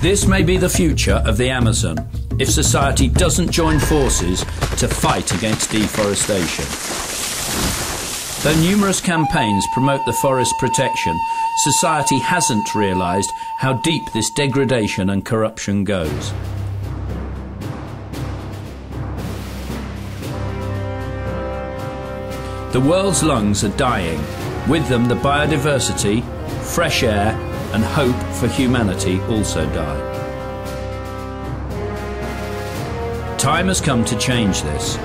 This may be the future of the Amazon if society doesn't join forces to fight against deforestation. Though numerous campaigns promote the forest protection, society hasn't realised how deep this degradation and corruption goes. The world's lungs are dying. With them, the biodiversity, fresh air, and hope for humanity also die. Time has come to change this.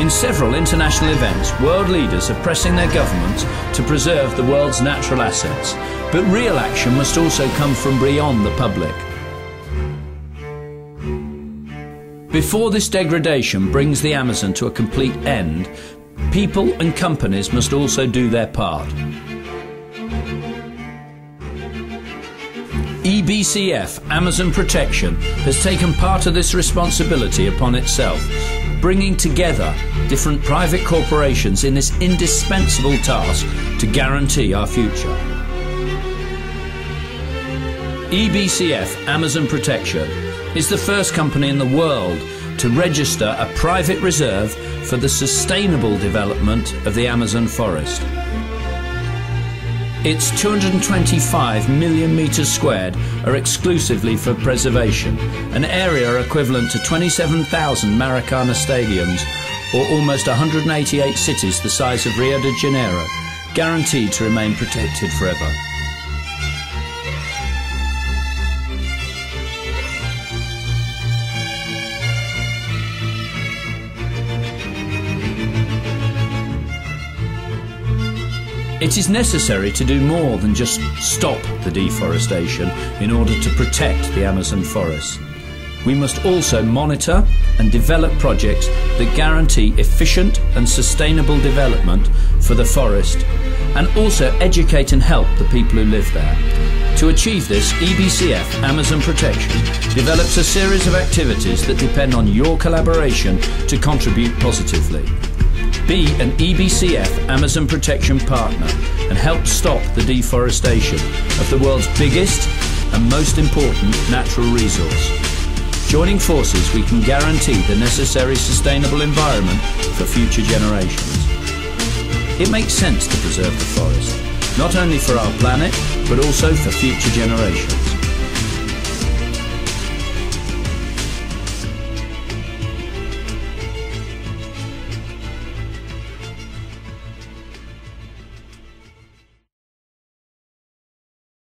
In several international events, world leaders are pressing their governments to preserve the world's natural assets, but real action must also come from beyond the public. Before this degradation brings the Amazon to a complete end, people and companies must also do their part. EBCF, Amazon Protection, has taken part of this responsibility upon itself, bringing together different private corporations in this indispensable task to guarantee our future. EBCF, Amazon Protection, is the first company in the world to register a private reserve for the sustainable development of the Amazon forest. Its 225 million metres squared are exclusively for preservation, an area equivalent to 27,000 Maracana stadiums or almost 188 cities the size of Rio de Janeiro, guaranteed to remain protected forever. It is necessary to do more than just stop the deforestation in order to protect the Amazon forest. We must also monitor and develop projects that guarantee efficient and sustainable development for the forest, and also educate and help the people who live there. To achieve this, EBCF, Amazon Protection, develops a series of activities that depend on your collaboration to contribute positively. Be an EBCF Amazon Protection partner and help stop the deforestation of the world's biggest and most important natural resource. Joining forces, we can guarantee the necessary sustainable environment for future generations. It makes sense to preserve the forest, not only for our planet, but also for future generations.